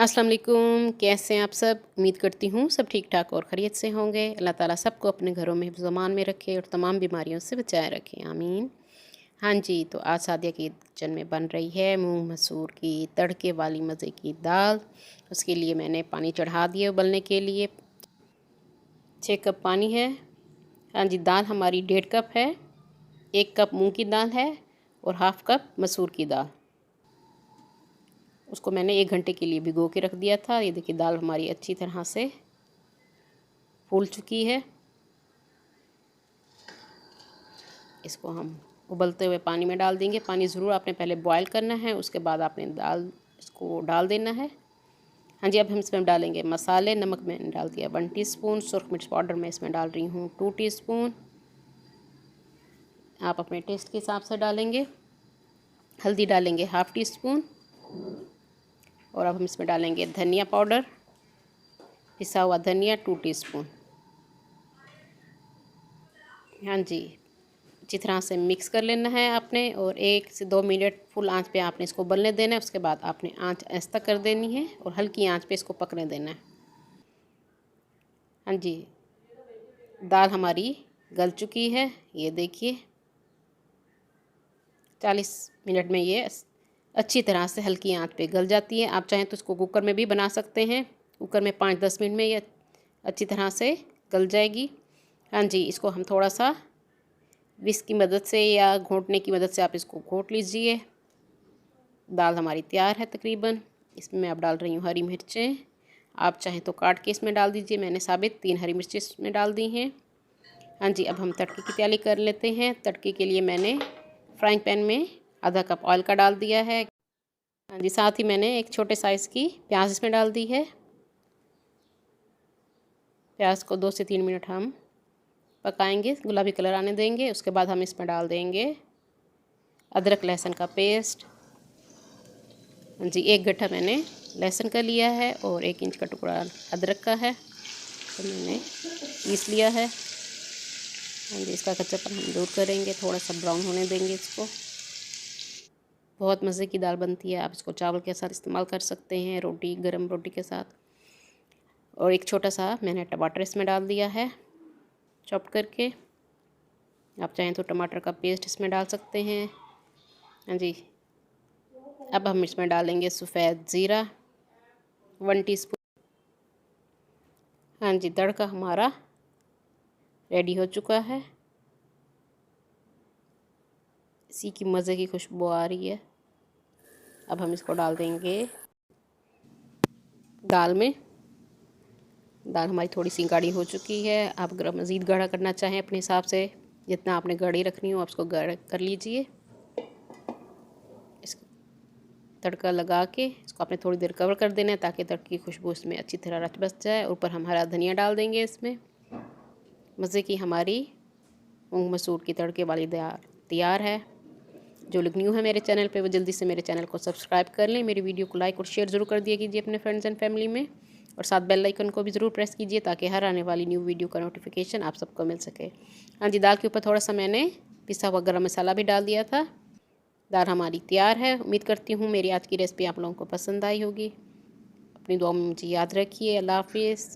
अस्सलाम वालेकुम, कैसे हैं आप सब। उम्मीद करती हूँ सब ठीक ठाक और खैरियत से होंगे। अल्लाह ताला सबको अपने घरों में हिफ्ज़ अमान में रखे और तमाम बीमारियों से बचाए रखे, आमीन। हाँ जी, तो आज सादिया की किचन में बन रही है मूंग मसूर की तड़के वाली मज़े की दाल। उसके लिए मैंने पानी चढ़ा दिया उबलने के लिए। 6 कप पानी है। हाँ जी, दाल हमारी 1.5 कप है। 1 कप मूंग की दाल है और हाफ़ कप मसूर की दाल। उसको मैंने 1 घंटे के लिए भिगो के रख दिया था। ये देखिए दाल हमारी अच्छी तरह से फूल चुकी है। इसको हम उबलते हुए पानी में डाल देंगे। पानी ज़रूर आपने पहले बॉयल करना है, उसके बाद आपने दाल इसको डाल देना है। हाँ जी, अब हम इसमें डालेंगे मसाले। नमक मैंने डाल दिया 1 टीस्पून। सुरख मिर्च पाउडर मैं इसमें डाल रही हूँ 2 टीस्पून। आप अपने टेस्ट के हिसाब से डालेंगे। हल्दी डालेंगे हाफ़ टी स्पून। और अब हम इसमें डालेंगे धनिया पाउडर, पिसा हुआ धनिया 2 टीस्पून। हाँ जी, अच्छी तरह से मिक्स कर लेना है आपने और 1 से 2 मिनट फुल आंच पे आपने इसको उबलने देना है। उसके बाद आपने आंच ऐसा कर देनी है और हल्की आंच पे इसको पकने देना है। हाँ जी, दाल हमारी गल चुकी है। ये देखिए 40 मिनट में ये अच्छी तरह से हल्की आंच पे गल जाती है। आप चाहें तो इसको कुकर में भी बना सकते हैं। कुकर में 5-10 मिनट में ये अच्छी तरह से गल जाएगी। हाँ जी, इसको हम थोड़ा सा विस्क की मदद से या घोंटने की मदद से आप इसको घोंट लीजिए। दाल हमारी तैयार है तकरीबन। इसमें मैं अब डाल रही हूँ हरी मिर्चें। आप चाहें तो काट के इसमें डाल दीजिए। मैंने साबित 3 हरी मिर्चें इसमें डाल दी हैं। हाँ जी, अब हम तड़के की तैयारी कर लेते हैं। तड़के के लिए मैंने फ्राइंग पैन में आधा कप ऑयल का डाल दिया है। हाँ जी, साथ ही मैंने एक छोटे साइज़ की प्याज इसमें डाल दी है। प्याज को 2 से 3 मिनट हम पकाएंगे, गुलाबी कलर आने देंगे। उसके बाद हम इसमें डाल देंगे अदरक लहसुन का पेस्ट। हाँ जी, 1 गट्ठा मैंने लहसुन का लिया है और 1 इंच का टुकड़ा अदरक का है, तो मैंने पीस लिया है। हाँ जी, इसका कच्चापन हम दूर करेंगे, थोड़ा सा ब्राउन होने देंगे इसको। बहुत मज़े की दाल बनती है। आप इसको चावल के साथ इस्तेमाल कर सकते हैं, रोटी, गरम रोटी के साथ। और एक छोटा सा मैंने टमाटर इसमें डाल दिया है चॉप करके। आप चाहें तो टमाटर का पेस्ट इसमें डाल सकते हैं। हाँ जी, अब हम इसमें डालेंगे सफ़ेद ज़ीरा 1 टीस्पून। हाँ जी, तड़का हमारा रेडी हो चुका है। इसी की मज़े की खुशबू आ रही है। अब हम इसको डाल देंगे दाल में। दाल हमारी थोड़ी सी गाढ़ी हो चुकी है। आप अगर मज़ीद गाढ़ा करना चाहें अपने हिसाब से, जितना आपने गाढ़ी रखनी हो आप उसको गाढ़ा कर लीजिए। इसको तड़का लगा के इसको आपने थोड़ी देर कवर कर देना है ताकि तड़के की खुशबू इसमें अच्छी तरह रच बस जाए। ऊपर हम हरा धनिया डाल देंगे। इसमें मज़े की हमारी मूंग मसूर की तड़के वाली दाल तैयार है। जो लोग न्यू है मेरे चैनल पे वो जल्दी से मेरे चैनल को सब्सक्राइब कर लें। मेरी वीडियो को लाइक और शेयर ज़रूर कर दिया कीजिए अपने फ्रेंड्स एंड फैमिली में। और साथ बेल आइकन को भी ज़रूर प्रेस कीजिए ताकि हर आने वाली न्यू वीडियो का नोटिफिकेशन आप सबको मिल सके। हाँ जी, दाल के ऊपर थोड़ा सा मैंने पिसा हुआ गरम मसाला भी डाल दिया था। दाल हमारी तैयार है। उम्मीद करती हूँ मेरी आज की रेसिपी आप लोगों को पसंद आई होगी। अपनी दुआ में मुझे याद रखिए। अल्लाह हाफिज़।